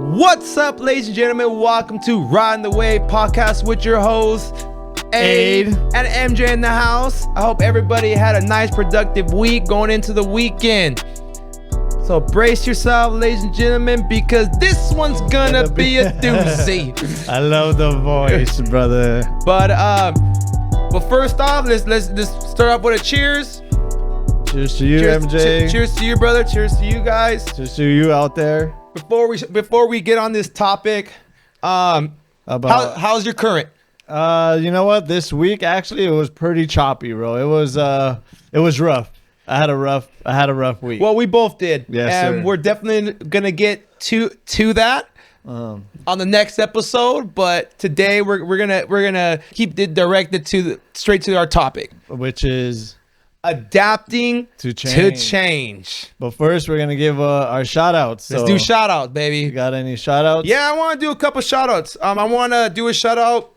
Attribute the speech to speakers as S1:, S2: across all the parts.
S1: What's up, ladies and gentlemen? Welcome to Riding the Wave podcast with your hosts, AYD and MJ in the house. I hope everybody had a nice, productive week going into the weekend. So brace yourself, ladies and gentlemen, because this one's gonna be a doozy.
S2: I love the voice, brother.
S1: But first off, let's start off with a cheers.
S2: Cheers to you, MJ.
S1: Cheers to you, brother. Cheers to you guys.
S2: Cheers to you out there.
S1: Before we get on this topic, how's your current?
S2: You know what? This week actually it was pretty choppy, bro. It was rough. I had a rough week.
S1: Well, we both did.
S2: Yes,
S1: and
S2: sir.
S1: we're definitely gonna get to that on the next episode. But today we're gonna keep it directed straight to our topic,
S2: which is
S1: adapting to change.
S2: But first, we're gonna give our shout outs.
S1: Let's do shout outs, baby.
S2: You got any shout outs?
S1: Yeah, I want to do a couple shout outs. I want to do a shout out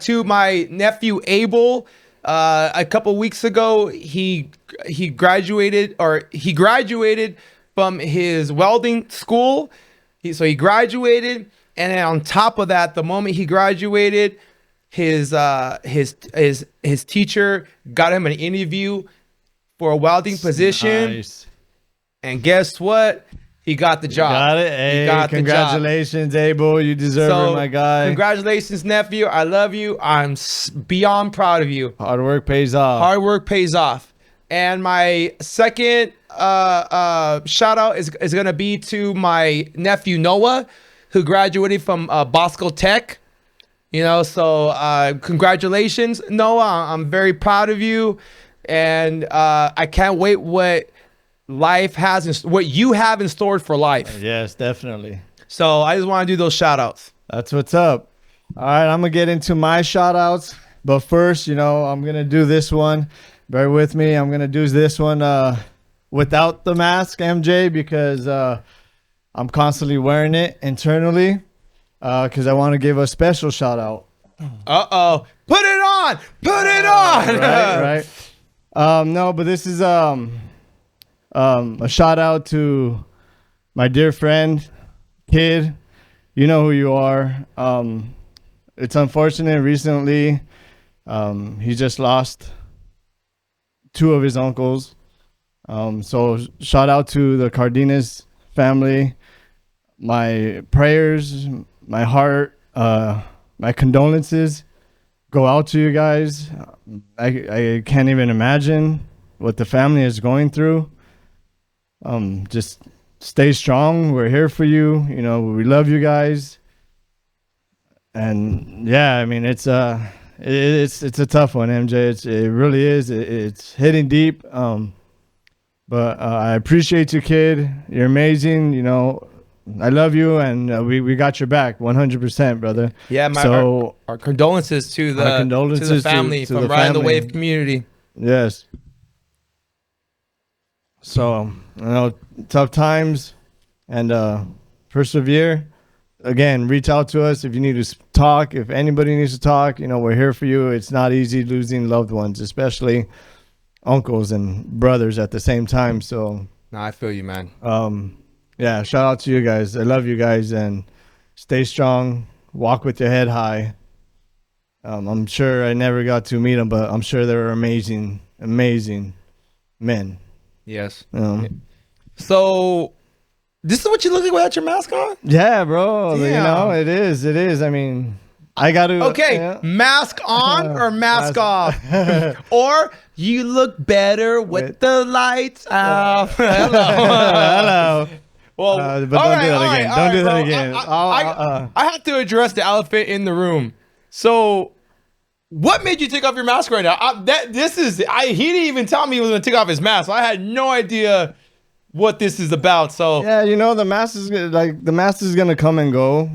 S1: to my nephew Abel. A couple weeks ago, he graduated from his welding school. He graduated, and then on top of that, the moment he graduated, his teacher got him an interview for a welding position.
S2: Nice.
S1: And guess what? He got the job.
S2: Got it. Hey, congratulations, Abel. You deserve it, my guy.
S1: Congratulations, nephew. I love you. I'm beyond proud of you.
S2: Hard work pays off.
S1: Hard work pays off. And my second shout out is going to be to my nephew, Noah, who graduated from Bosco Tech. You know, so congratulations, Noah. I'm very proud of you. And I can't wait what life has, what you have in store for life.
S2: Yes, definitely.
S1: So I just want to do those shout outs.
S2: That's what's up. All right, I'm going to get into my shout outs. But first, I'm going to do this one. Bear with me. I'm going to do this one without the mask, MJ, because I'm constantly wearing it internally. Because I want to give a special shout out.
S1: Uh-oh. Put it on. Put it on.
S2: Right. No, but this is a shout out to my dear friend, Kid. You know who you are. It's unfortunate recently. He just lost two of his uncles. So shout out to the Cardenas family. My prayers, my heart, my condolences go out to you guys. I can't even imagine what the family is going through. Just stay strong. We're here for you. We love you guys. And yeah, I mean, it's a tough one, MJ. It really is. It's hitting deep. But I appreciate you, Kid. You're amazing. I love you, and we got your back 100%, brother.
S1: Yeah, our condolences to the family from Riding the Wave community.
S2: Yes. So, tough times, and persevere. Again, reach out to us if you need to talk. If anybody needs to talk, we're here for you. It's not easy losing loved ones, especially uncles and brothers at the same time. So,
S1: no, I feel you, man.
S2: Yeah, shout out to you guys. I love you guys, and stay strong. Walk with your head high. I'm sure I never got to meet them, but I'm sure they were amazing, amazing men.
S1: Yes. So, this is what you look like without your mask on?
S2: Yeah, bro. Damn. It is. It is. I mean, I got to.
S1: Okay, yeah. Mask on or mask off? Or you look better with the lights off.
S2: Hello.
S1: Well,
S2: but don't do that again. Don't do that again.
S1: I have to address the elephant in the room. So, what made you take off your mask right now? He didn't even tell me he was going to take off his mask. So I had no idea what this is about. So
S2: yeah, the mask is going to come and go.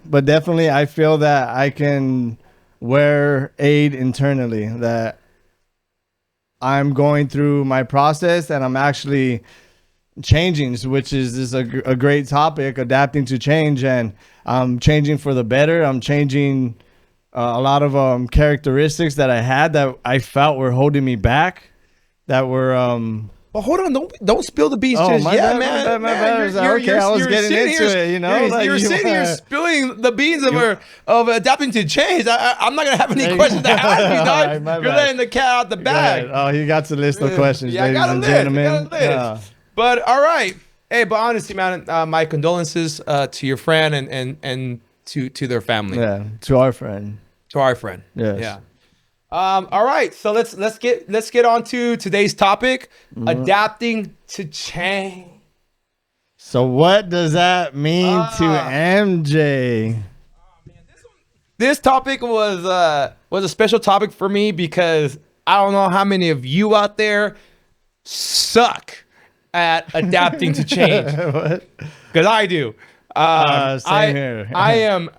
S2: But definitely, I feel that I can wear aid internally. That I'm going through my process, and I'm actually changing, which is a great topic, adapting to change, and I'm changing for the better. I'm changing a lot of characteristics that I had that I felt were holding me back, that were
S1: But hold on, don't spill the beans
S2: Oh,
S1: just
S2: my
S1: yet,
S2: bad,
S1: man.
S2: my bad. Okay, I was getting into it, you know? Like,
S1: You're
S2: you
S1: sitting here
S2: wanna-
S1: spilling the beans of adapting to change. I'm not gonna have any questions to ask you, dog.
S2: Alright, my
S1: You're
S2: bad.
S1: letting the cat out the
S2: Go
S1: bag.
S2: ahead. Oh, he got the list of questions,
S1: Yeah, I
S2: ladies
S1: got a
S2: and
S1: list.
S2: gentlemen.
S1: I got a list. But all right. Hey, but honestly, man, my condolences to your friend and to their family.
S2: Yeah, to our friend.
S1: To our friend.
S2: Yes.
S1: Yeah. All right. So let's get on to today's topic, adapting to change.
S2: So what does that mean to MJ?
S1: This topic was a special topic for me because I don't know how many of you out there suck at adapting to change.
S2: What?
S1: Because I do.
S2: Same here.
S1: I am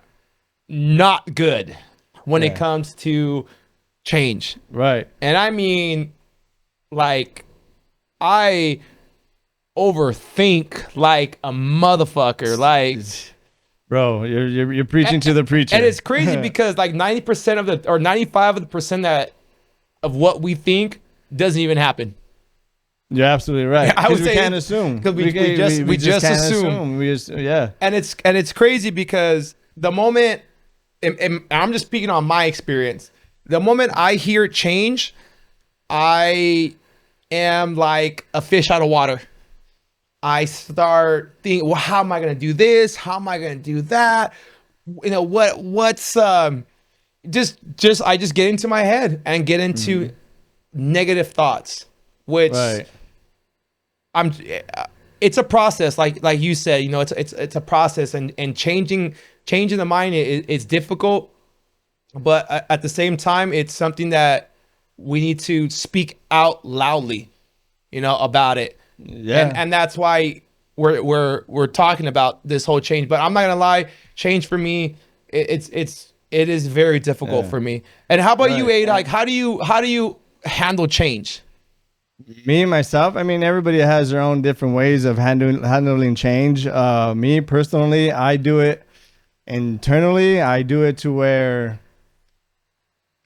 S1: not good when it
S2: Yeah.
S1: comes to change.
S2: Right.
S1: And I mean, like, I overthink like a motherfucker. Like,
S2: Bro, you're preaching to the preacher.
S1: and it's crazy because like 90% of the, or 95% of what we think doesn't even happen.
S2: You're absolutely right.
S1: Yeah, I would
S2: we
S1: say
S2: can't assume.
S1: 'cause we just
S2: can't
S1: assume.
S2: Yeah.
S1: And it's crazy because the moment, and I'm just speaking on my experience, the moment I hear change, I am like a fish out of water. I start thinking, well, how am I gonna do this? How am I gonna do that? You know, what's I just get into my head and get into negative thoughts, which
S2: Right.
S1: it's a process, like you said, you know, it's a process, and changing the mind is difficult, but at the same time, it's something that we need to speak out loudly, you know, about it.
S2: Yeah.
S1: And that's why we're talking about this whole change. But I'm not gonna lie, change for me, it is very difficult for me. And how about you,
S2: Right.
S1: Aid? Like, how do you handle change?
S2: Me and myself, I mean, everybody has their own different ways of handling change. Me personally, I do it internally. I do it to where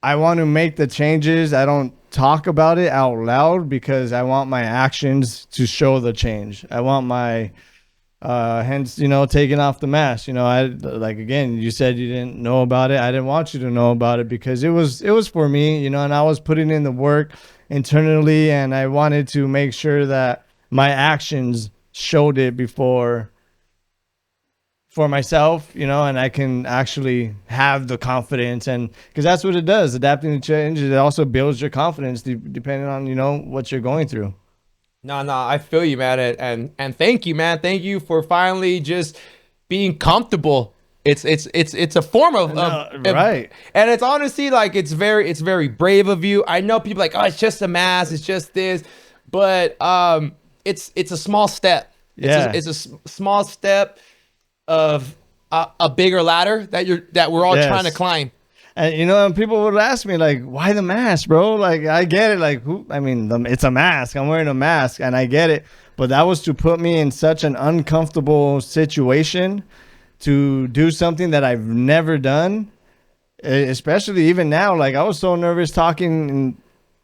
S2: I want to make the changes. I don't talk about it out loud because I want my actions to show the change. I want my hence, you know, taking off the mask. You know, I like, again, you said you didn't know about it. I didn't want you to know about it because it was for me, you know, and I was putting in the work internally, and I wanted to make sure that my actions showed it before for myself, you know, and I can actually have the confidence, and because that's what it does. Adapting to change, it also builds your confidence depending on, you know, what you're going through.
S1: No, I feel you, man, and thank you, man. Thank you for finally just being comfortable. It's a form of
S2: right.
S1: And it's honestly like it's very brave of you. I know people like, oh, it's just a mask, it's just this, but it's a small step.
S2: Yeah.
S1: It's a small step of a bigger ladder that we're all
S2: Yes.
S1: trying to climb.
S2: And you know, and people would ask me like, "Why the mask, bro?" Like, I get it. Like, it's a mask. I'm wearing a mask, and I get it. But that was to put me in such an uncomfortable situation to do something that I've never done, especially even now. Like, I was so nervous talking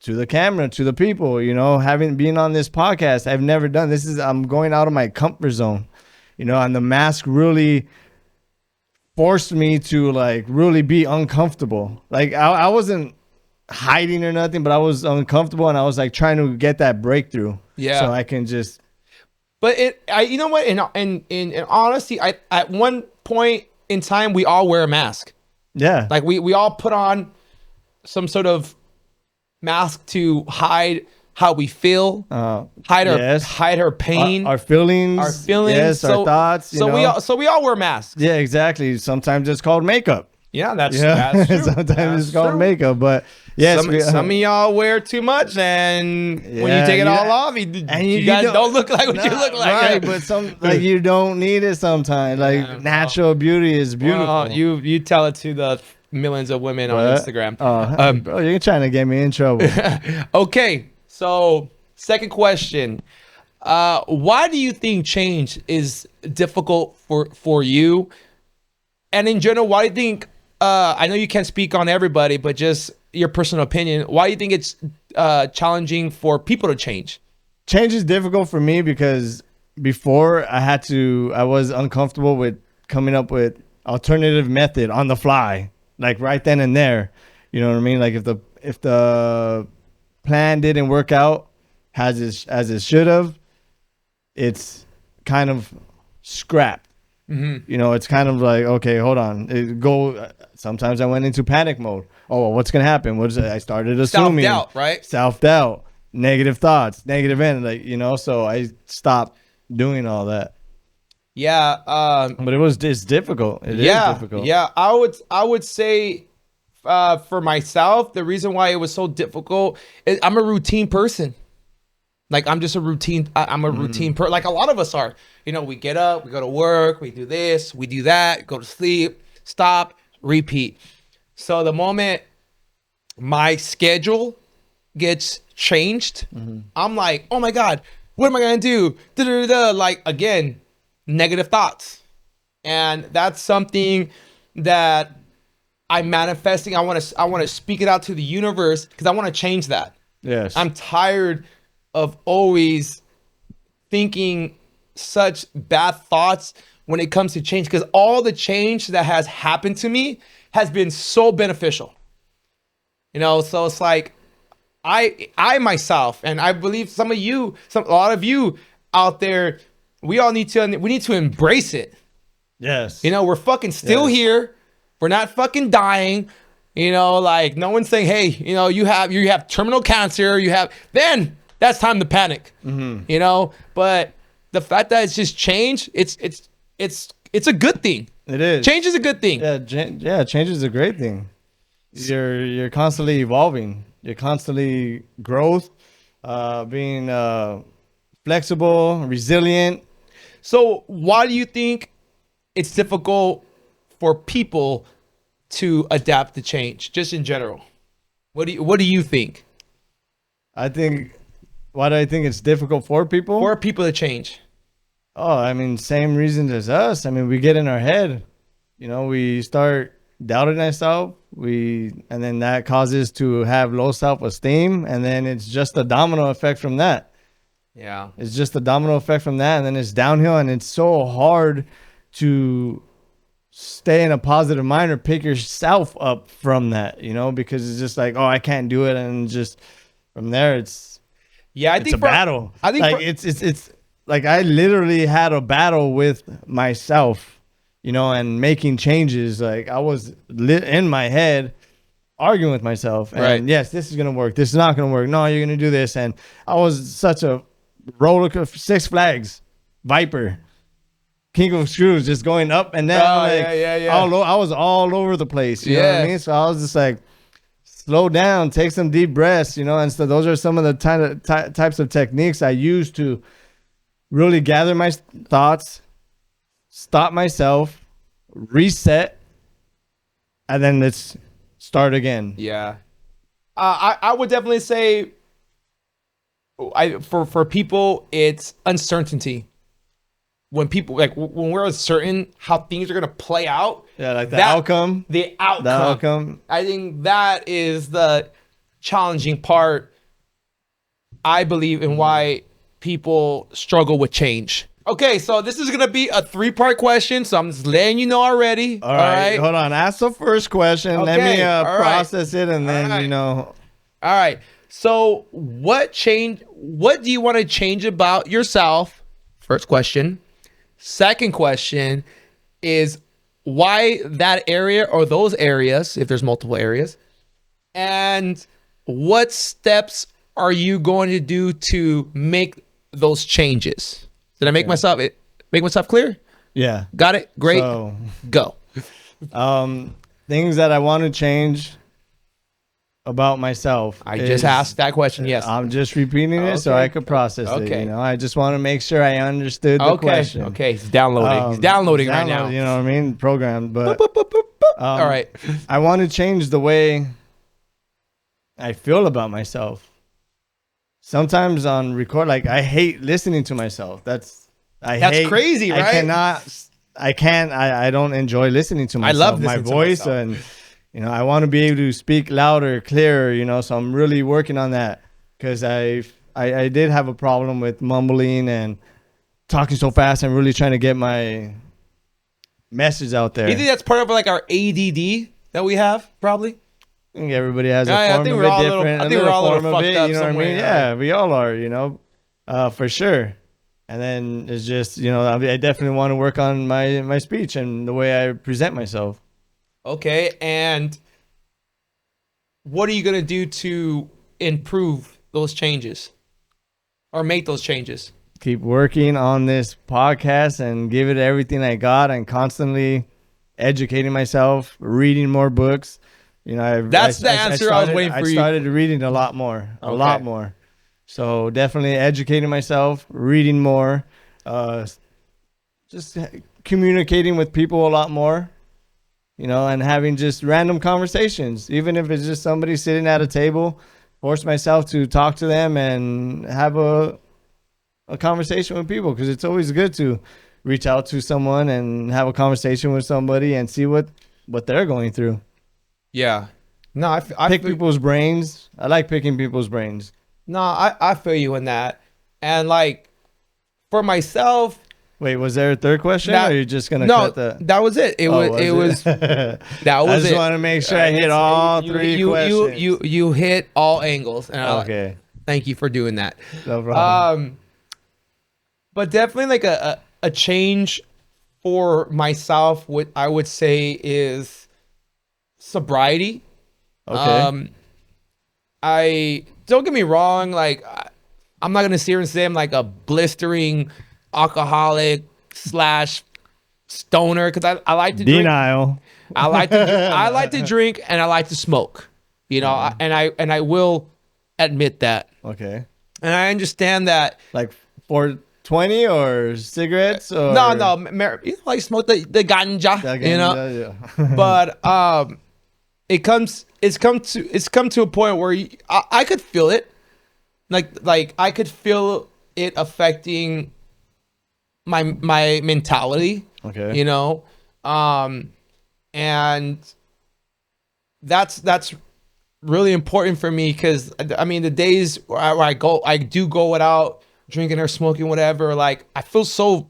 S2: to the camera, to the people. You know, being on this podcast, I've never done. I'm going out of my comfort zone. You know, and the mask really forced me to like really be uncomfortable. Like I wasn't hiding or nothing, but I was uncomfortable, and I was like trying to get that breakthrough.
S1: Yeah.
S2: So I can just.
S1: But you know what? In honesty, at one point in time, we all wear a mask.
S2: Yeah.
S1: Like we all put on some sort of mask to hide how we feel, hide our pain,
S2: our feelings, yes, our thoughts.
S1: So we all wear masks.
S2: Yeah, exactly. Sometimes it's called makeup.
S1: Yeah, that's true.
S2: Sometimes it's called makeup, but yes,
S1: some of y'all wear too much, and when you take it all off, you guys don't look like what you look like.
S2: Right, but some like you don't need it sometimes. Like natural beauty is beautiful.
S1: Well, you tell it to the millions of women on Instagram.
S2: Bro, you're trying to get me in trouble.
S1: Okay, so second question. Why do you think change is difficult for you? And in general, why do you think, I know you can't speak on everybody, but just your personal opinion, why do you think it's challenging for people to change?
S2: Change is difficult for me because before I was uncomfortable with coming up with alternative method on the fly, like right then and there. You know what I mean? Like if the plan didn't work out as it should have, it's kind of scrapped.
S1: Mm-hmm.
S2: You know, it's kind of like, okay, hold on. Sometimes I went into panic mode. Oh, well, what's gonna happen? I started assuming
S1: Self-doubt, right?
S2: Self-doubt, negative thoughts, negative end, like, you know. So I stopped doing all that.
S1: Yeah.
S2: But it's difficult. It is difficult.
S1: Yeah. I would say, for myself, the reason why it was so difficult is I'm a routine person. Like I'm just a routine. I'm a routine person. Like a lot of us are. You know, we get up, we go to work, we do this, we do that, go to sleep, stop, repeat. So the moment my schedule gets changed, I'm like, oh my God, what am I gonna do? Da-da-da-da. Like again, negative thoughts. And that's something that I'm manifesting. I want to speak it out to the universe because I want to change that.
S2: Yes.
S1: I'm tired of always thinking such bad thoughts when it comes to change, because all the change that has happened to me has been so beneficial. You know, so it's like I myself, and I believe a lot of you out there, we need to embrace it.
S2: Yes.
S1: You know, we're fucking still here. We're not fucking dying. You know, like no one's saying, hey, you know, you have terminal cancer, then that's time to panic. You know, but the fact that it's just change, it's a good thing.
S2: It is.
S1: Change is a good thing.
S2: Yeah, change is a great thing. You're constantly evolving. You're constantly growth, being flexible, resilient.
S1: So why do you think it's difficult for people to adapt to change, just in general? What do you think?
S2: Why do I think it's difficult for people?
S1: For people to change.
S2: Oh, I mean, same reasons as us. I mean, we get in our head. You know, we start doubting ourselves. And then that causes to have low self-esteem. And then it's just a domino effect from that.
S1: Yeah.
S2: It's just a domino effect from that. And then it's downhill. And it's so hard to stay in a positive mind or pick yourself up from that, you know, because it's just like, oh, I can't do it. And just from there, it's a battle. I think like it's like I literally had a battle with myself, you know, and making changes. Like I was in my head arguing with myself. And
S1: right.
S2: Yes, this is going to work. This is not going to work. No, you're going to do this. And I was such a roller coaster, Six Flags, Viper, King of Screws, just going up and down. I was all over the place. You know what I mean? So I was just like, slow down, take some deep breaths, you know. And so those are some of the types of techniques I use to really gather my thoughts, stop myself, reset, and then let's start again.
S1: Yeah. I would definitely say for people, it's uncertainty. When people, like when we're uncertain how things are going to play out.
S2: Yeah, like the outcome.
S1: The outcome. I think that is the challenging part, I believe, in why people struggle with change. Okay, so this is going to be a 3-part question, so I'm just letting you know already.
S2: All right. Hold on. Ask the first question. Okay. Let me process it, and then, you know.
S1: All right. So what do you want to change about yourself? First question. Second question is why that area or those areas, if there's multiple areas, and what steps are you going to do to make those changes? Did I make myself clear?
S2: Yeah.
S1: Got it? Great.
S2: So,
S1: go.
S2: Things that I want to change about myself.
S1: I just asked that question. Yes.
S2: I'm just repeating it so I could process it. You know, I just want to make sure I understood the question.
S1: Okay. He's downloading. He's downloading right now.
S2: You know what I mean? Programmed. But
S1: all right.
S2: I want to change the way I feel about myself. Sometimes on record, like I hate listening to myself. That's
S1: crazy, right?
S2: I don't enjoy listening to myself.
S1: I love
S2: my voice, and you know, I want to be able to speak louder, clearer, you know, so I'm really working on that because I I did have a problem with mumbling and talking so fast and really trying to get my message out there.
S1: You think that's part of like our ADD that we have, probably?
S2: I think everybody has a
S1: Yeah,
S2: form of it different.
S1: I think we're all a little
S2: form of
S1: fucked
S2: it,
S1: up
S2: you know what I
S1: somewhere.
S2: mean? Yeah, we all are, you know, for sure. And then it's just, you know, I definitely want to work on my speech and the way I present myself.
S1: Okay, and what are you gonna do to improve those changes or make those changes?
S2: Keep working on this podcast and give it everything I got and constantly educating myself, reading more books. You know,
S1: That's the answer I was waiting for you.
S2: I started reading a lot more, a lot more. So definitely educating myself, reading more, just communicating with people a lot more, you know, and having just random conversations. Even if it's just somebody sitting at a table, force myself to talk to them and have a conversation with people, because it's always good to reach out to someone and have a conversation with somebody and see what they're going through.
S1: Yeah. No, I
S2: pick people's brains. I like picking people's brains.
S1: No, I feel you in that. And like for myself.
S2: Wait, was there a third question? Or are you just gonna cut the?
S1: That was it. It was that was
S2: I just
S1: it.
S2: want to make sure I hit all three questions.
S1: You hit all angles. And
S2: okay.
S1: Thank you for doing that.
S2: No problem.
S1: But definitely like a change for myself, what I would say is sobriety.
S2: Okay.
S1: I don't get me wrong, like I'm not gonna sit here and say I'm like a blistering alcoholic / stoner, because I like to drink.
S2: Denial.
S1: I like to drink and I like to smoke. You know, and I will admit that.
S2: Okay.
S1: And I understand that.
S2: Like 420 or cigarettes or
S1: no, you know, like smoke the ganja, you know.
S2: Yeah.
S1: But it's come to a point where I could feel it, like I could feel it affecting my mentality.
S2: Okay.
S1: You know, and that's really important for me, because I mean the days where I do go out drinking or smoking, whatever, like I feel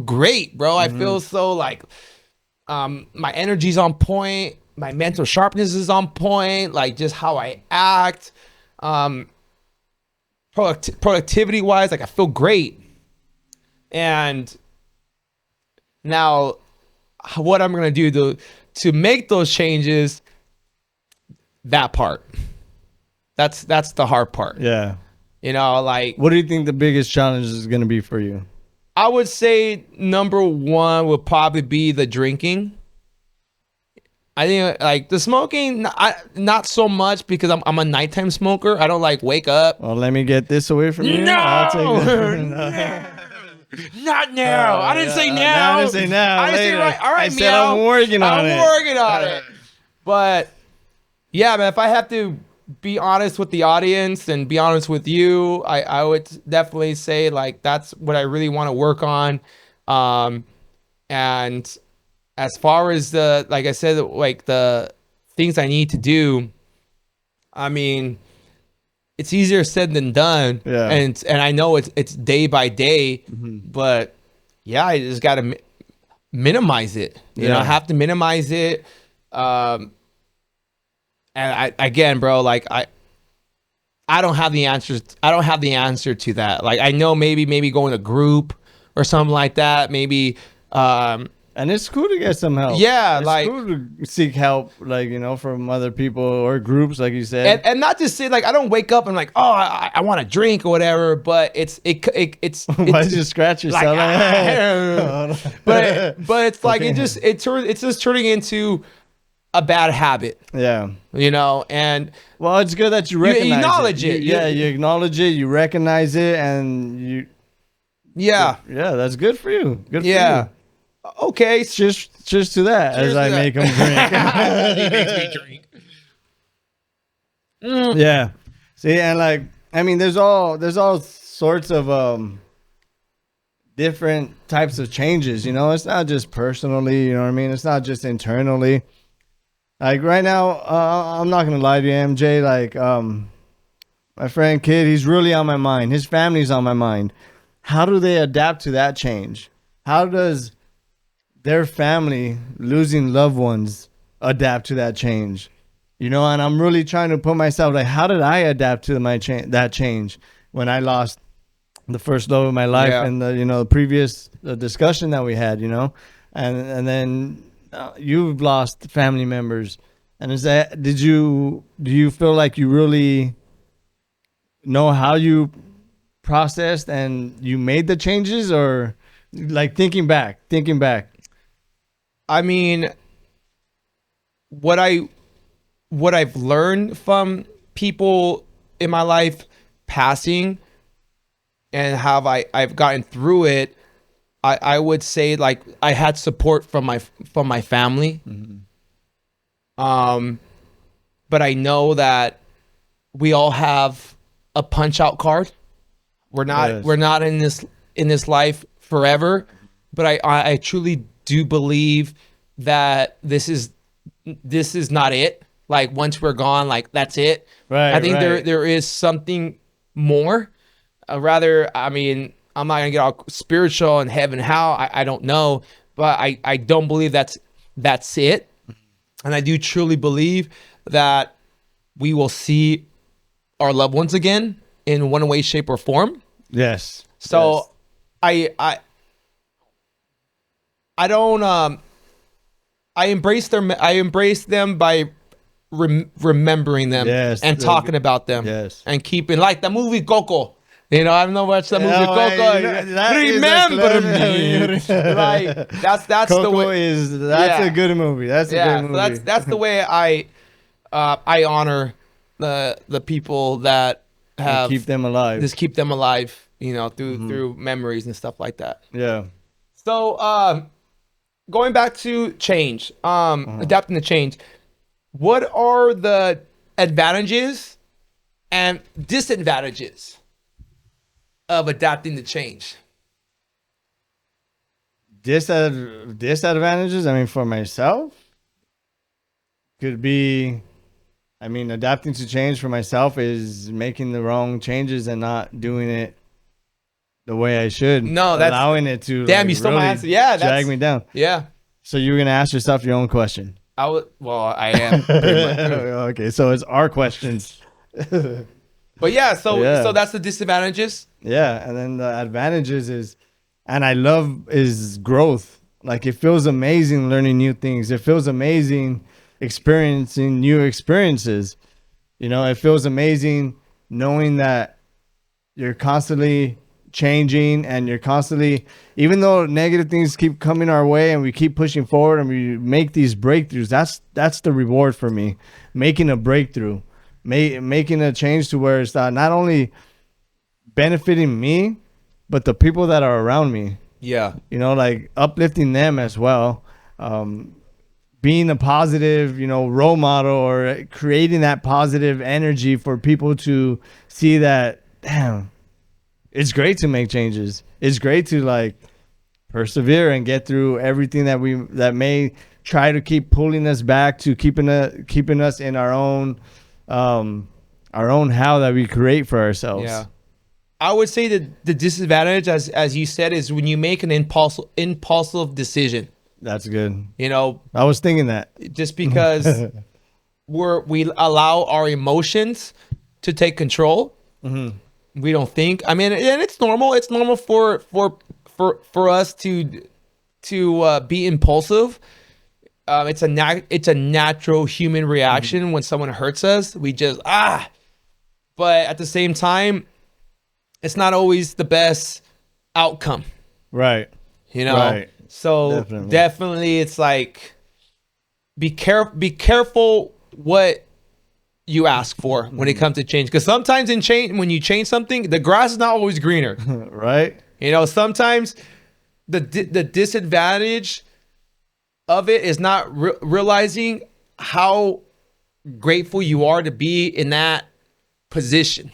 S1: great, bro. I feel so like my energy's on point, my mental sharpness is on point, like just how I act, productivity wise, like I feel great. And now what I'm gonna do to make those changes, that's the hard part.
S2: Yeah.
S1: You know, like,
S2: what do you think the biggest challenge is going to be for you?
S1: I would say number one would probably be the drinking. I think like the smoking, not so much, because I'm a nighttime smoker. I don't like wake up.
S2: Well, let me get this away from you.
S1: No,
S2: I'll take
S1: not now. I didn't say now.
S2: I didn't say now.
S1: I didn't say right. All right,
S2: I said I'm working on it.
S1: I'm working on it. But yeah, man, if I have to be honest with the audience and be honest with you, I would definitely say like that's what I really want to work on. And as far as like I said, like the things I need to do, I mean, it's easier said than done.
S2: Yeah.
S1: And I know it's day by day, but yeah, I just got to minimize it. You know, I have to minimize it. And again, bro, like I don't have the answers. I don't have the answer to that. Like I know maybe going to group or something like that. Maybe.
S2: And it's cool to get some help.
S1: Yeah,
S2: it's
S1: like
S2: cool to seek help, like, you know, from other people or groups, like you said.
S1: And not just say like I don't wake up and like, oh, I want to drink or whatever. But it's
S2: Why did you scratch yourself?
S1: Like, but it's like it's just turning into a bad habit.
S2: Yeah.
S1: You know, and
S2: well, it's good that you recognize
S1: acknowledge it.
S2: You acknowledge it, you recognize it, and you.
S1: Yeah.
S2: Yeah, that's good for you. Good for you.
S1: Okay.
S2: Cheers to that. As I make him drink.
S1: He makes me drink.
S2: Yeah. See, and like, I mean, there's all sorts of different types of changes, you know. It's not just personally, you know what I mean? It's not just internally. Like right now, I'm not gonna lie to you, MJ. Like, my friend Kid, he's really on my mind. His family's on my mind. How do they adapt to that change? How does their family losing loved ones adapt to that change? You know, and I'm really trying to put myself like, how did I adapt to that change when I lost the first love of my life,
S1: Yeah.
S2: and the previous discussion that we had, and then you've lost family members, and do you feel like you really know how you processed and you made the changes, or like thinking back?
S1: I mean, what I've learned from people in my life passing and how I've gotten through it, I would say like I had support from my family. But I know that we all have a punch out card. We're not in this life forever, but I truly do believe that this is not it. Like once we're gone, like that's it.
S2: Right.
S1: I think there is something more. Rather, I mean, I'm not gonna get all spiritual and heaven how. I don't know, but I don't believe that's it. And I do truly believe that we will see our loved ones again in one way, shape, or form.
S2: Yes.
S1: So I don't I embrace them by remembering them and talking about them and keeping, like the movie Coco. I don't know what's the movie Coco. Remember me. Like that's
S2: Coco
S1: the way.
S2: That's a good movie. That's a good movie.
S1: So that's the way I honor the people that have
S2: keep them alive.
S1: Just keep them alive, through memories and stuff like that.
S2: Yeah.
S1: So going back to change, adapting to change, what are the advantages and disadvantages of adapting to change?
S2: Disadvantages, I mean, for myself, could be, I mean, adapting to change for myself is making the wrong changes and not doing it the way I should.
S1: No, that's
S2: allowing it to.
S1: Damn, you stole my answer. Yeah,
S2: drag me down.
S1: Yeah.
S2: So you're gonna ask yourself your own question.
S1: Well, I am.
S2: Okay, so it's our questions.
S1: But yeah, so that's the disadvantages.
S2: Yeah, and then the advantages is growth. Like it feels amazing learning new things. It feels amazing experiencing new experiences. It feels amazing knowing that you're constantly changing and you're constantly, even though negative things keep coming our way and we keep pushing forward and we make these breakthroughs, that's the reward for me. Making a breakthrough, making a change to where it's not only benefiting me, but the people that are around me.
S1: Yeah.
S2: Like uplifting them as well. Being a positive, role model, or creating that positive energy for people to see that, damn, it's great to make changes. It's great to like persevere and get through everything that may try to keep pulling us back to keeping us in our own how that we create for ourselves.
S1: Yeah. I would say that the disadvantage, as you said, is when you make an impulsive decision.
S2: That's good.
S1: I
S2: was thinking that.
S1: Just because we allow our emotions to take control. Mm-hmm. We don't think. I mean, and it's normal. It's normal for us to be impulsive. It's a natural human reaction when someone hurts us. We just but at the same time, it's not always the best outcome.
S2: Right.
S1: Right. So definitely it's like be careful what you ask for when it comes to change, because sometimes when you change something, the grass is not always greener.
S2: Right.
S1: Sometimes the disadvantage of it is not realizing how grateful you are to be in that position,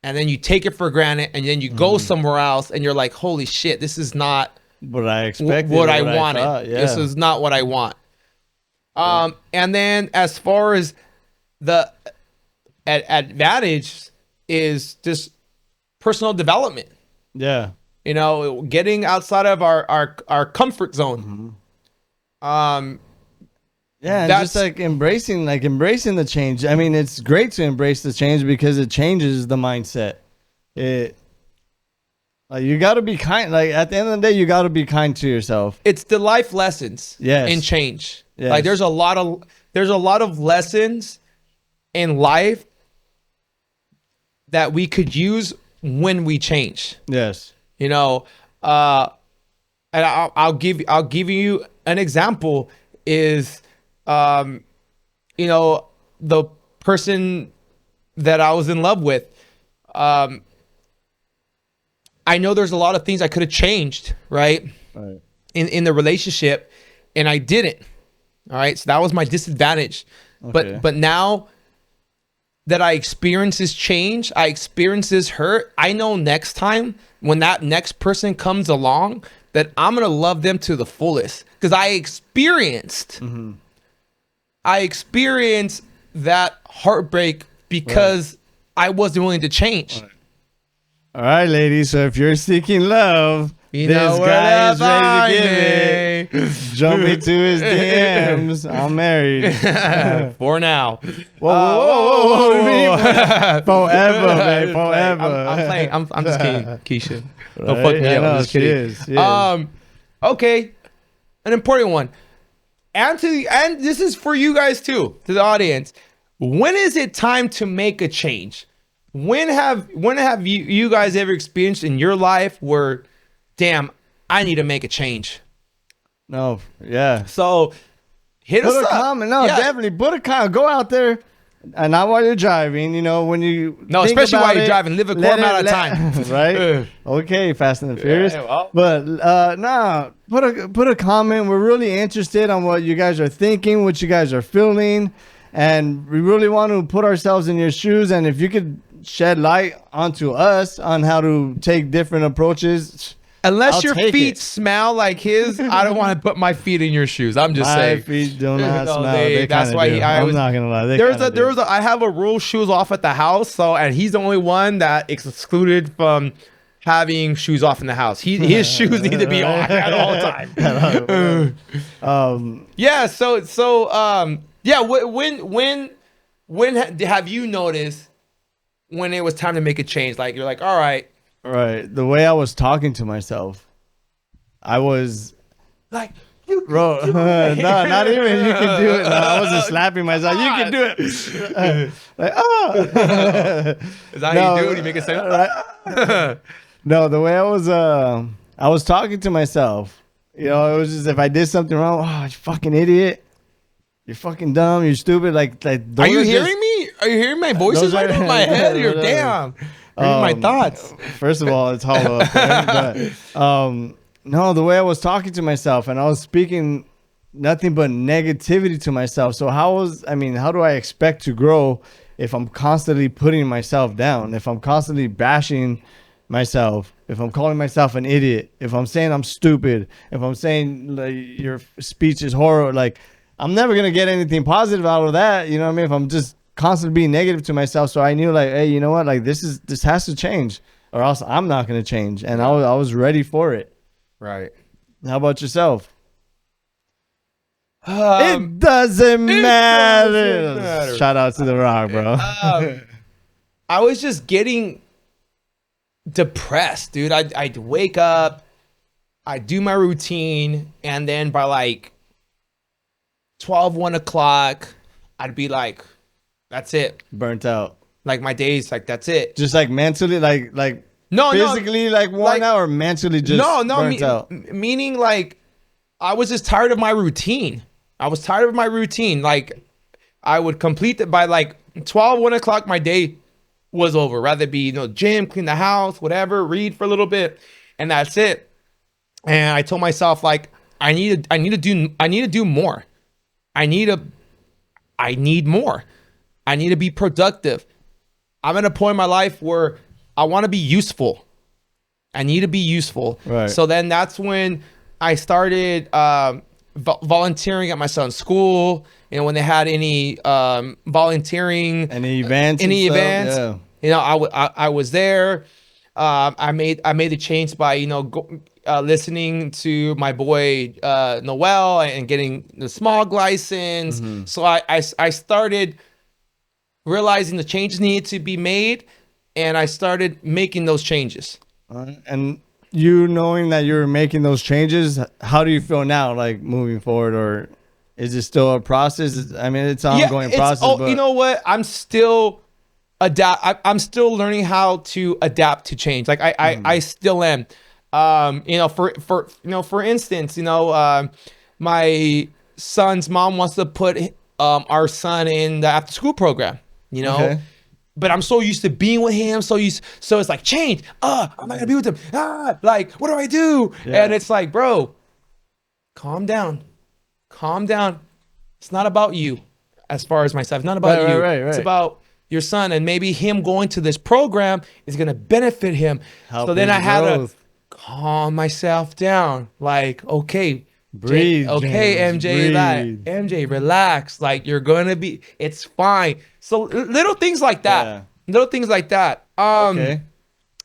S1: and then you take it for granted, and then you go somewhere else and you're like, holy shit, this is not
S2: what I expected,
S1: what I wanted. This is not what I want. And then as far as the advantage, is just personal development.
S2: Yeah.
S1: You know, getting outside of our comfort zone.
S2: Yeah, and
S1: That's-
S2: just like embracing the change. I mean, it's great to embrace the change because it changes the mindset. Like you got to be kind. Like at the end of the day, you got to be kind to yourself.
S1: It's the life lessons
S2: Yes.
S1: in change.
S2: Yes.
S1: Like there's a lot of lessons in life that we could use when we change.
S2: Yes.
S1: You know, and I'll give you an example is, you know, the person that I was in love with. I know there's a lot of things I could have changed, right?
S2: Right.
S1: In the relationship, and I didn't. All right, so that was my disadvantage.
S2: Okay.
S1: But now that I experience this change, I experience this hurt, I know next time when that next person comes along that I'm gonna love them to the fullest because I experienced that heartbreak because I wasn't willing to change.
S2: All right, ladies. So if you're seeking love,
S1: You
S2: this
S1: know where
S2: guy
S1: to
S2: is ready
S1: find
S2: to give it. Jump into his DMs. I'm married.
S1: For now.
S2: Whoa. Forever, babe. Forever.
S1: I'm playing. I'm just kidding, Keisha. Don't
S2: Right?
S1: fuck me
S2: I
S1: up.
S2: know,
S1: I'm just
S2: she
S1: kidding.
S2: is, she is.
S1: Okay. An important one. And this is for you guys too, to the audience. When is it time to make a change? When have you guys ever experienced in your life where, damn, I need to make a change?
S2: No. Yeah.
S1: So hit us
S2: Put a
S1: up.
S2: comment. No,
S1: Yeah.
S2: definitely put a comment. Go out there, and not while you're driving. You know, when you
S1: No,
S2: think
S1: especially
S2: about
S1: while you're
S2: it,
S1: driving. Live a
S2: let
S1: quarter amount
S2: it-
S1: of time.
S2: right? Okay, Fast and the Furious.
S1: Yeah, well.
S2: But nah, put a comment. We're really interested on what you guys are thinking, what you guys are feeling, and we really want to put ourselves in your shoes. And if you could shed light onto us on how to take different approaches.
S1: Unless
S2: I'll
S1: your
S2: take
S1: feet
S2: it.
S1: smell like his, I don't want to put my feet in your shoes. I'm just
S2: My
S1: saying.
S2: feet do not
S1: No,
S2: smell.
S1: that's
S2: They
S1: why
S2: kinda do. I'm not gonna lie.
S1: I have a rule shoes off at the house. So, and he's the only one that is excluded from having shoes off in the house. His shoes need to be on at all times. Yeah. Yeah. When have you noticed when it was time to make a change? Like you're like, all right,
S2: Right. The way I was talking to myself, I was,
S1: like you,
S2: bro, no, not even you can do it. No, I wasn't slapping myself. You can do it. Like, oh.
S1: is that how you do it? You make it sound.
S2: No, the way I was talking to myself. You know, it was just if I did something wrong, oh, you fucking idiot. You're fucking dumb. You're stupid. Like
S1: Are you hearing me? Are you hearing my voices
S2: Those
S1: right
S2: are-
S1: in my head? You're damn. Reading my thoughts.
S2: First of all, it's hollow up there, but no, the way I was talking to myself and I was speaking nothing but negativity to myself. So how do I expect to grow if I'm constantly putting myself down? If I'm constantly bashing myself, if I'm calling myself an idiot, if I'm saying I'm stupid, if I'm saying like, your speech is horrible, like I'm never gonna get anything positive out of that. You know what I mean? If I'm just constantly being negative to myself, so I knew like, hey, you know what? Like this has to change, or else I'm not gonna change. And I was ready for it.
S1: Right.
S2: How about yourself?
S1: Um,
S2: it doesn't matter.
S1: doesn't matter.
S2: Shout out to The Rock, bro.
S1: I was just getting depressed, dude. I'd wake up, I'd do my routine, and then by like 1 o'clock, I'd be like, that's it.
S2: Burnt out.
S1: Like my days, like that's it.
S2: Just like mentally, like
S1: No,
S2: physically, like worn
S1: like-
S2: out, or mentally just burnt out.
S1: Meaning like I was just tired of my routine. Like I would complete it by like 1 o'clock. My day was over. Rather be, gym, clean the house, whatever, read for a little bit, and that's it. And I told myself like I need to do more. I need more. I need to be productive. I'm at a point in my life where I want to be useful. I need to be useful.
S2: Right.
S1: So then that's when I started volunteering at my son's school. When they had any volunteering,
S2: Any events?
S1: any
S2: and stuff?
S1: events,
S2: Yeah.
S1: You know, I was there. I made the change by, you know, listening to my boy Noel and getting the smog license. So I started realizing the changes needed to be made, and I started making those changes.
S2: And you knowing that you're making those changes, how do you feel now, like moving forward, or is it still a process? I mean, it's an ongoing process.
S1: Oh,
S2: but
S1: you know what? I'm still I'm still learning how to adapt to change. Like I still am. You know, for instance, you know, my son's mom wants to put our son in the after school program. You know.
S2: Okay.
S1: But I'm so used to being with him, so it's like change. I'm not gonna be with him. Like, what do I do?
S2: Yeah.
S1: And it's like, bro, calm down. It's not about you, as far as myself. It's not about you.
S2: Right.
S1: It's about your son, and maybe him going to this program is gonna benefit him. So then I had to calm myself down. Like, okay,
S2: breathe.
S1: Okay,
S2: James,
S1: MJ,
S2: breathe.
S1: like MJ, relax. Like you're gonna be. It's fine. So little things like that.
S2: Yeah.
S1: Little things like that.
S2: Okay.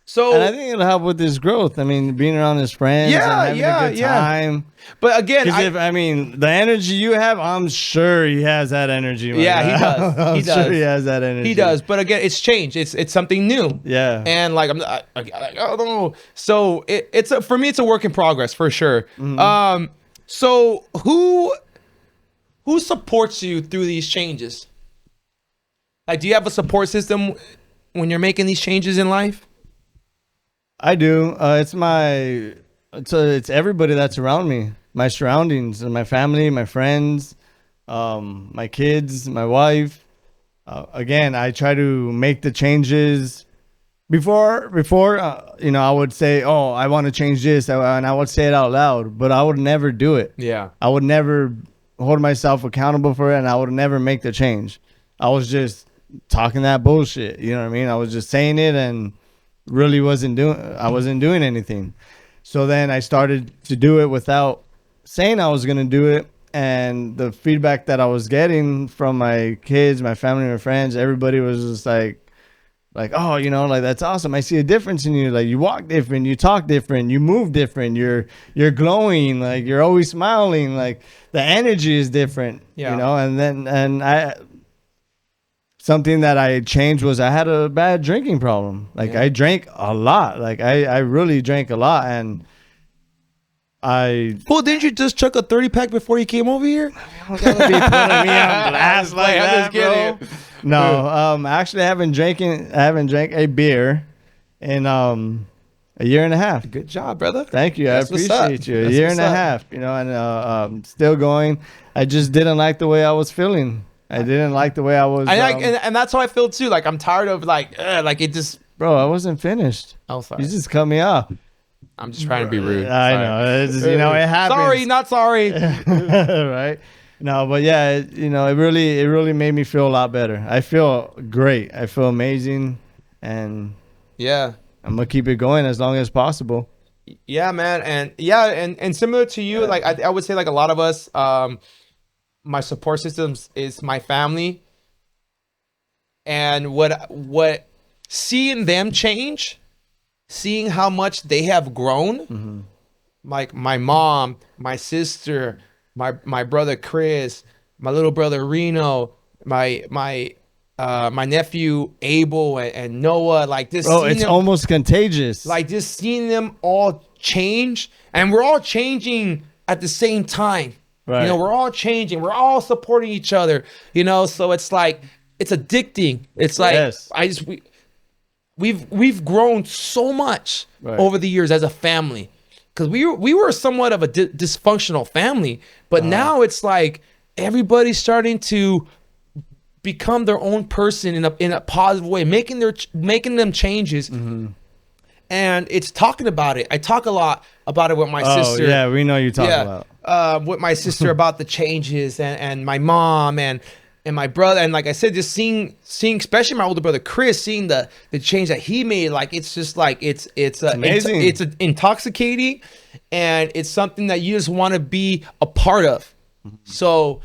S1: So
S2: And I think it'll help with his growth. I mean, being around his friends, and having a good time.
S1: But again,
S2: I mean, the energy you have, I'm sure he has that energy. My
S1: Yeah,
S2: guy.
S1: he does.
S2: I'm
S1: He
S2: sure
S1: does.
S2: he has that energy.
S1: he does. But again, it's changed. It's something new.
S2: Yeah.
S1: And like I don't know. So it's for me, it's a work in progress for sure. So who supports you through these changes? Like, do you have a support system when you're making these changes in life?
S2: I do. It's everybody that's around me, my surroundings, and my family, my friends, my kids, my wife. Again, I try to make the changes before. You know, I would say, "Oh, I want to change this," and I would say it out loud, but I would never do it.
S1: Yeah.
S2: I would never hold myself accountable for it, and I would never make the change. I was just talking that bullshit. You know what I mean? I was just saying it and really wasn't doing anything. So then I started to do it without saying I was going to do it. And the feedback that I was getting from my kids, my family, my friends, everybody was just like, oh, you know, like, that's awesome. I see a difference in you. Like, you walk different, you talk different, you move different, you're glowing, like, you're always smiling, like, the energy is different.
S1: Yeah.
S2: You know, something that I changed was I had a bad drinking problem. Like, I drank a lot. Like, I really drank a lot. And
S1: Well, didn't you just chuck a 30-pack before you came over here?
S2: I'm gonna be putting me on blast like
S1: I'm
S2: that,
S1: just kidding.
S2: bro. No, actually, I haven't drank a beer in a year and a half.
S1: Good job, brother.
S2: Thank you.
S1: That's
S2: I
S1: what's up.
S2: appreciate you. A
S1: That's
S2: year
S1: what's
S2: and a
S1: up.
S2: half, you know, and still going. I just didn't like the way I was feeling. I didn't like the way I was.
S1: And that's how I feel too. Like, I'm tired of like it just.
S2: Bro, I wasn't finished.
S1: Oh, sorry.
S2: You just cut me off.
S1: I'm just trying to be rude.
S2: I
S1: Sorry.
S2: know. It's just, you know, it happens.
S1: Sorry, not sorry.
S2: Right? No, but yeah, you know, it really made me feel a lot better. I feel great. I feel amazing, and
S1: Yeah.
S2: I'm gonna keep it going as long as possible.
S1: Yeah, man. And similar to you, like I would say, like a lot of us, my support systems is my family. And what seeing them change, seeing how much they have grown, like my mom, my sister, my brother Chris, my little brother Reno, my nephew Abel and Noah, like this.
S2: Bro, it's almost contagious.
S1: Like just seeing them all change, and we're all changing at the same time.
S2: Right.
S1: You know, we're all changing. We're all supporting each other. You know, so it's like it's addicting. It's like
S2: Yes.
S1: we've grown so much
S2: Right.
S1: over the years as a family, because we were somewhat of a dysfunctional family, but now it's like everybody's starting to become their own person in a positive way, making them changes. And it's talking about it. I talk a lot about it with my sister.
S2: Yeah, we know you talk about.
S1: With my sister about the changes, and my mom and my brother, and like I said, just seeing especially my older brother Chris, seeing the change that he made. Like it's just like it's
S2: amazing.
S1: It's intoxicating, and it's something that you just want to be a part of. So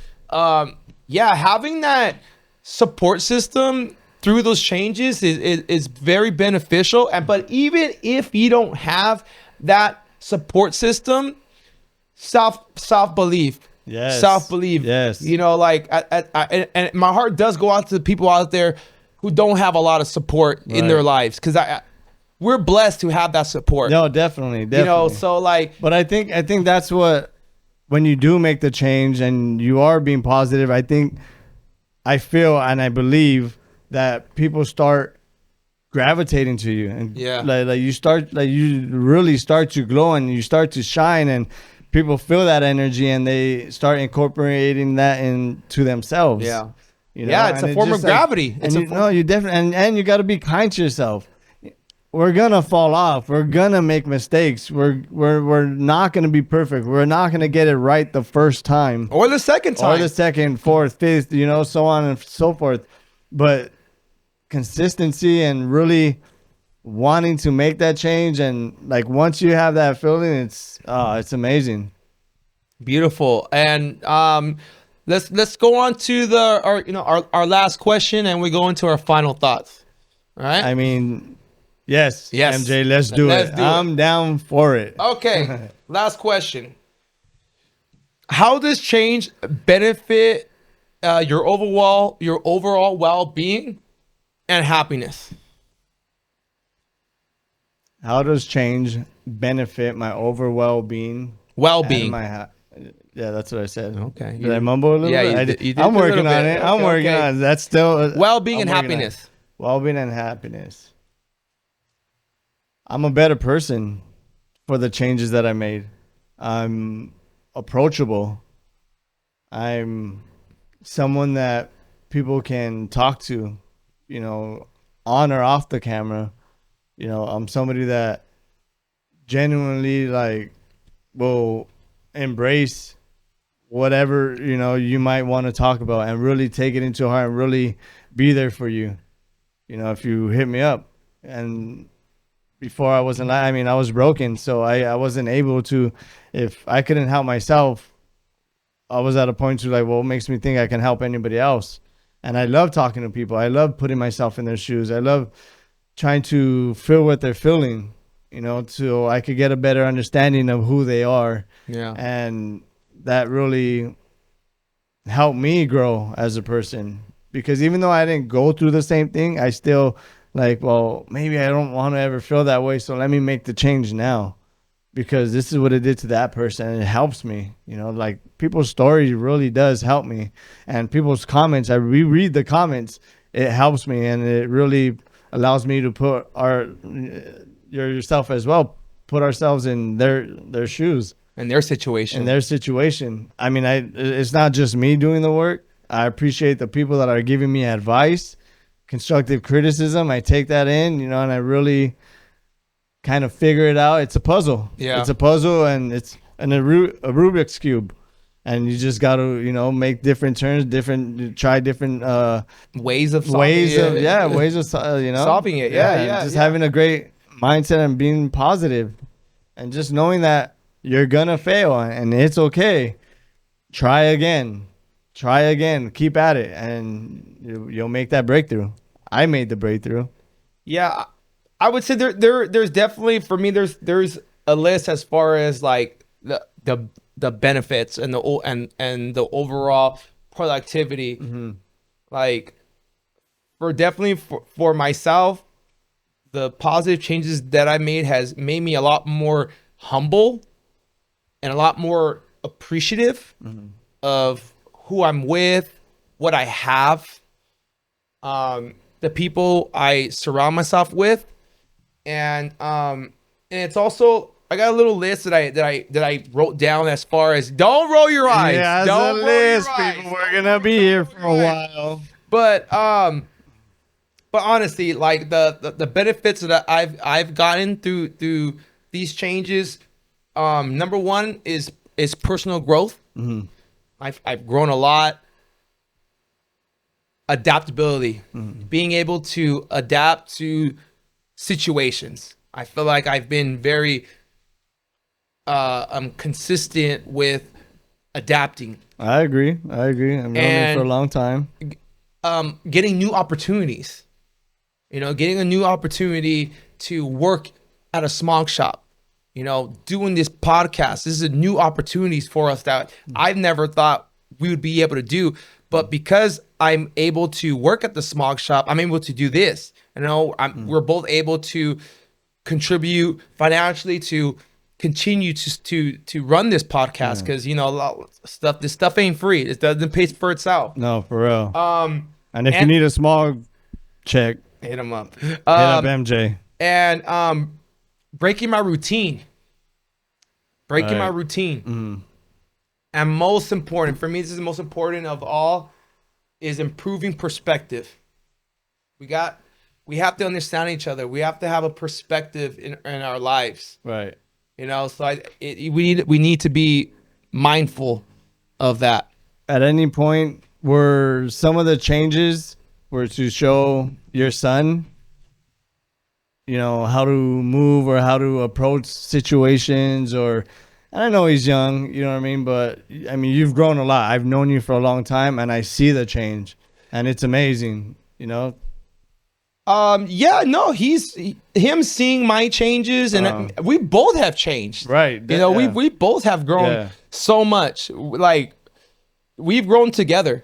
S1: yeah, having that support system through those changes is very beneficial. And but even if you don't have that support system, self belief.
S2: Yes.
S1: Self-belief.
S2: Yes.
S1: You know, like, and my heart does go out to the people out there who don't have a lot of support in their lives, because we're blessed to have that support.
S2: No, definitely.
S1: You know, so like,
S2: but I think that's what, when you do make the change and you are being positive, I feel and I believe that people start gravitating to you, and you really start to glow and you start to shine, and people feel that energy and they start incorporating that into themselves.
S1: Yeah.
S2: You know?
S1: Yeah, it's a form of gravity.
S2: You definitely, and you got to be kind to yourself. We're gonna fall off. We're gonna make mistakes. We're not gonna be perfect. We're not gonna get it right the first time,
S1: or the second time,
S2: or the second, fourth, fifth. You know, so on and so forth. But consistency and really wanting to make that change, and like once you have that feeling, it's amazing.
S1: Beautiful. And let's go on to our last question, and we go into our final thoughts. All right.
S2: I mean, yes, MJ, let's do it. I'm down for it.
S1: Okay. Last question. How does change benefit your overall well-being and happiness?
S2: How does change benefit my overall well-being?
S1: Well-being.
S2: Yeah, that's what I said.
S1: Okay.
S2: Did I mumble a little bit?
S1: You did
S2: I'm
S1: a
S2: working
S1: little
S2: on
S1: bit.
S2: it. I'm working on it. That's still
S1: well-being and happiness.
S2: Well-being and happiness. I'm a better person for the changes that I made. I'm approachable. I'm someone that people can talk to, you know, on or off the camera. You know, I'm somebody that genuinely like will embrace whatever, you know, you might want to talk about, and really take it into heart and really be there for you. You know, if you hit me up. And before I was broken, so I wasn't able to, if I couldn't help myself, I was at a point to like, well, what makes me think I can help anybody else? And I love talking to people. I love putting myself in their shoes. I love trying to feel what they're feeling, you know, so I could get a better understanding of who they are.
S1: Yeah.
S2: And that really helped me grow as a person, because even though I didn't go through the same thing, I still like, well, maybe I don't want to ever feel that way, so let me make the change now, because this is what it did to that person, and it helps me. You know, like people's story really does help me, and people's comments, I reread the comments, it helps me, and it really allows me to put yourself as well, put ourselves in their shoes.
S1: In their situation.
S2: I mean, it's not just me doing the work. I appreciate the people that are giving me advice, constructive criticism. I take that in, you know, and I really kind of figure it out. It's a puzzle.
S1: Yeah.
S2: It's a puzzle, and it's a Rubik's Cube. And you just got to, you know, make different turns, try different
S1: ways of,
S2: you know,
S1: solving it. Yeah.
S2: Just having a great mindset and being positive, and just knowing that you're gonna fail and it's okay. Try again, keep at it, and you'll make that breakthrough. I made the breakthrough.
S1: Yeah, I would say there's definitely, for me, there's a list as far as like the benefits and the overall productivity.
S2: Mm-hmm.
S1: Like for myself, the positive changes that I made has made me a lot more humble and a lot more appreciative of who I'm with, what I have, the people I surround myself with, and it's also, I got a little list that I wrote down as far as, don't roll your eyes.
S2: Yeah,
S1: don't
S2: a
S1: roll
S2: list,
S1: your eyes.
S2: people. We're gonna be here for a while.
S1: But honestly, like the benefits that I've gotten through these changes, number one is personal growth.
S2: Mm-hmm.
S1: I've grown a lot. Adaptability, being able to adapt to situations. I feel like I've been very consistent with adapting.
S2: I agree. I've known you for a long time.
S1: Getting new opportunities. You know, getting a new opportunity to work at a smoke shop. You know, doing this podcast. This is a new opportunities for us that I've never thought we would be able to do. But because I'm able to work at the smog shop, I'm able to do this. You know, we're both able to contribute financially to continue to run this podcast because you know a lot of stuff. This stuff ain't free. It doesn't pay for itself.
S2: No, for real. And if you need a small check,
S1: hit him up.
S2: Hit up MJ.
S1: And breaking my routine. My routine. And most important, for me, this is the most important of all, is improving perspective. We have to understand each other. We have to have a perspective in our lives.
S2: Right.
S1: You know, so we need to be mindful of that.
S2: At any point, were some of the changes were to show your son, you know, how to move or how to approach situations, or and I know he's young, you know what I mean, but I mean you've grown a lot. I've known you for a long time, and I see the change, and it's amazing, you know.
S1: Yeah, no, him seeing my changes, and we both have changed,
S2: right?
S1: You know, we both have grown so much. Like we've grown together,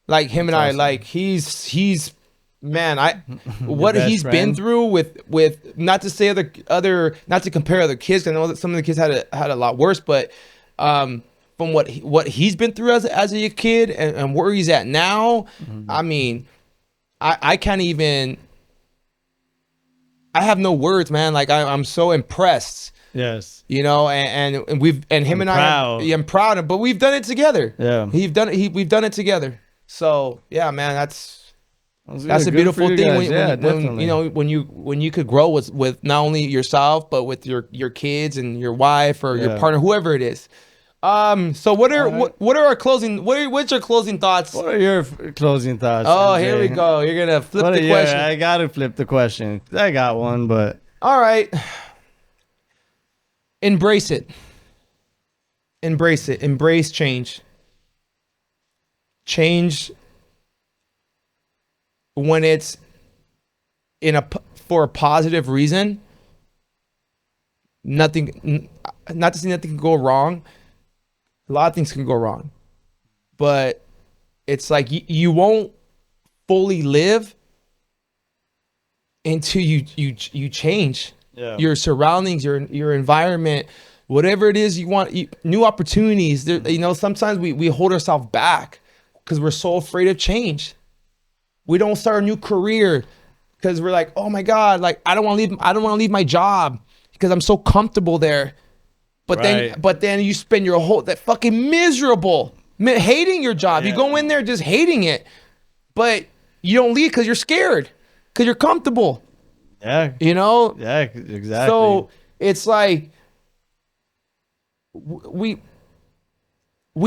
S1: like him and I. Like he's man, what he's been through with not to say other not to compare other kids. I know that some of the kids had a lot worse, but from what he's been through as a kid and where he's at now, I mean, I can't even. I have no words, man. Like I'm so impressed.
S2: Yes.
S1: You know, and him and I'm proud, but we've done it together.
S2: Yeah.
S1: We've done it together. So yeah, man, that's a beautiful thing when you know when you could grow with not only yourself but with your kids and your wife or your partner, whoever it is. So what's your closing thoughts?
S2: What are your closing thoughts?
S1: Oh,
S2: MJ?
S1: here we go. You're gonna flip the question.
S2: I gotta flip the question. I got one, but
S1: all right. Embrace it. Embrace change. Change when it's for a positive reason. Not to say nothing can go wrong. A lot of things can go wrong, but it's like you won't fully live until you change your surroundings, your environment, whatever it is you want. New opportunities. You know, sometimes we hold ourselves back because we're so afraid of change. We don't start a new career because we're like, oh my God, like I don't want to leave my job because I'm so comfortable there. But then you spend your whole that fucking miserable hating your job. You go in there just hating it, but you don't leave because you're scared, because you're comfortable.
S2: Yeah,
S1: you know.
S2: Yeah, exactly.
S1: So it's like we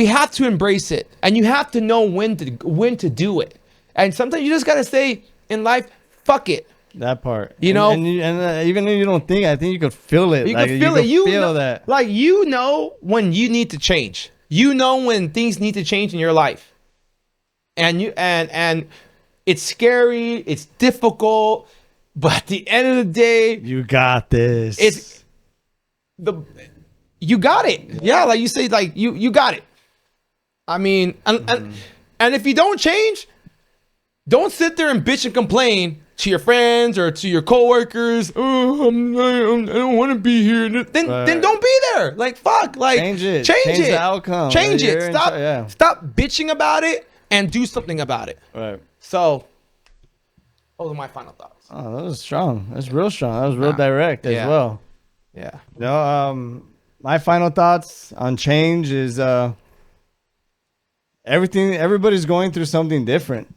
S1: have to embrace it, and you have to know when to do it. And sometimes you just gotta say in life, fuck it.
S2: That part,
S1: you know,
S2: and even if you don't think, I think you could feel it.
S1: You can feel it. You feel that, like you know when you need to change. You know when things need to change in your life, and it's scary. It's difficult, but at the end of the day,
S2: you got this.
S1: You got it. Yeah, like you say, like you got it. I mean, and if you don't change, don't sit there and bitch and complain to your friends or to your coworkers. Oh, I don't want to be here. Then don't be there. Like fuck. Like change it. Change
S2: the outcome.
S1: Change it. Stop bitching about it and do something about it.
S2: Right.
S1: So those are my final thoughts.
S2: Oh, that was strong. That's real strong. That was real direct as well.
S1: Yeah.
S2: You know, my final thoughts on change is everybody's going through something different.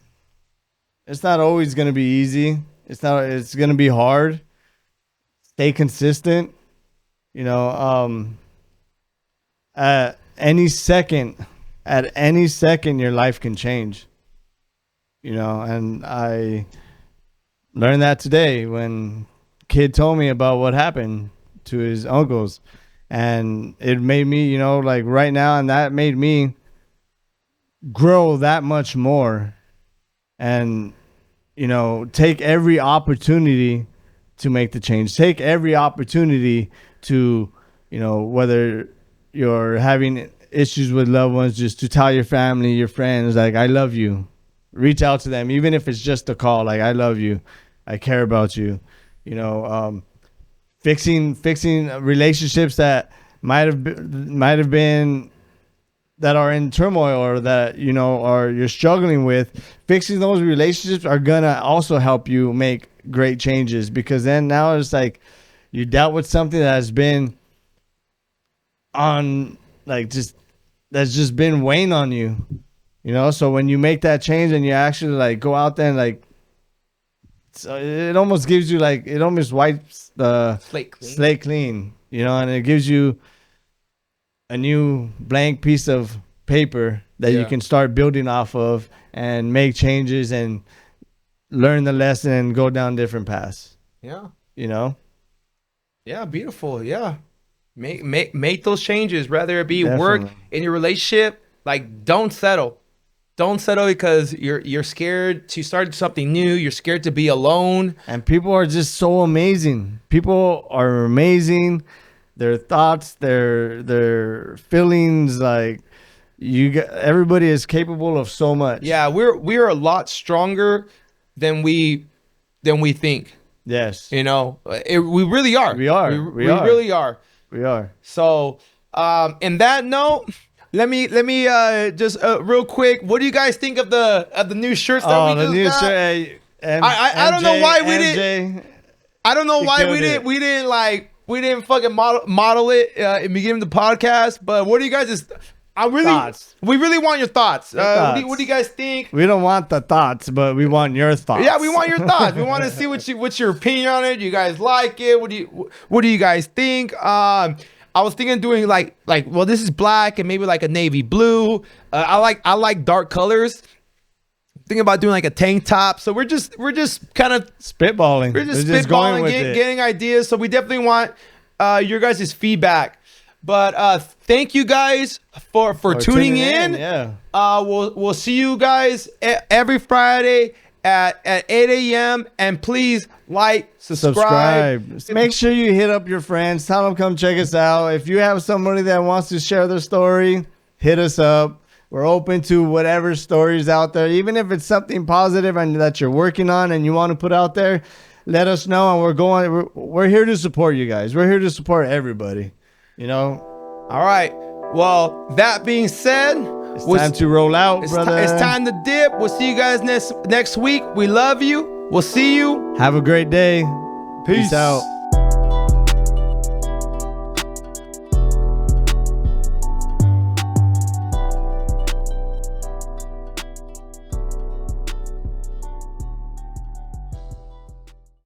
S2: It's not always going to be easy. It's going to be hard. Stay consistent. You know, at any second, your life can change. You know, and I learned that today when kid told me about what happened to his uncles. And it made me, you know, like right now, and that made me grow that much more. And take every opportunity to make the change. Take every opportunity to, whether you're having issues with loved ones, just to tell your family, your friends, like, I love you. Reach out to them, even if it's just a call. Like, I love you. I care about you. Fixing relationships that might have been that are in turmoil, or that or you're struggling with. Fixing those relationships are gonna also help you make great changes, because then now it's like you dealt with something that has been on, like, that's just been weighing on you, so when you make that change and you actually, like, go out there and, like, so it almost gives you, like, it almost wipes the slate clean, and it gives you a new blank piece of paper that you can start building off of and make changes and learn the lesson and go down different paths.
S1: Yeah.
S2: Yeah,
S1: beautiful. Yeah. Make those changes, whether it be work, in your relationship. Like, don't settle. Don't settle because you're scared to start something new. You're scared to be alone.
S2: And people are just so amazing. People are amazing. Their thoughts, their feelings, like, everybody is capable of so much.
S1: Yeah, we're a lot stronger than we think.
S2: Yes.
S1: We really are.
S2: We are.
S1: We really are.
S2: We are.
S1: So, in that note, let me just real quick. What do you guys think of the new shirts that we just got?
S2: Shirt.
S1: I don't know why we didn't. I don't know why we didn't fucking model it in the beginning of the podcast. But what do you guys
S2: thoughts?
S1: We really want your thoughts.
S2: Thoughts.
S1: What do you guys think?
S2: We don't want the thoughts, but we want your thoughts.
S1: Yeah, we want your thoughts. We want to see what's your opinion on it. Do you guys like it? What do you guys think? I was thinking of doing like well, this is black and maybe like a navy blue. I like dark colors. Thinking about doing like a tank top. So we're just kind of
S2: spitballing.
S1: We're just spitballing, getting ideas. So we definitely want your guys' feedback. But thank you guys for tuning in.
S2: Yeah.
S1: We'll see you guys every Friday at 8 a.m. And please like, subscribe.
S2: Make sure you hit up your friends. Tell them come check us out. If you have somebody that wants to share their story, hit us up. We're open to whatever stories out there. Even if it's something positive and that you're working on and you want to put out there, let us know. And we're here to support you guys. We're here to support everybody.
S1: All right. Well, that being said,
S2: it's time to roll out, brother.
S1: It's time to dip. We'll see you guys next week. We love you. We'll see you.
S2: Have a great day. Peace out.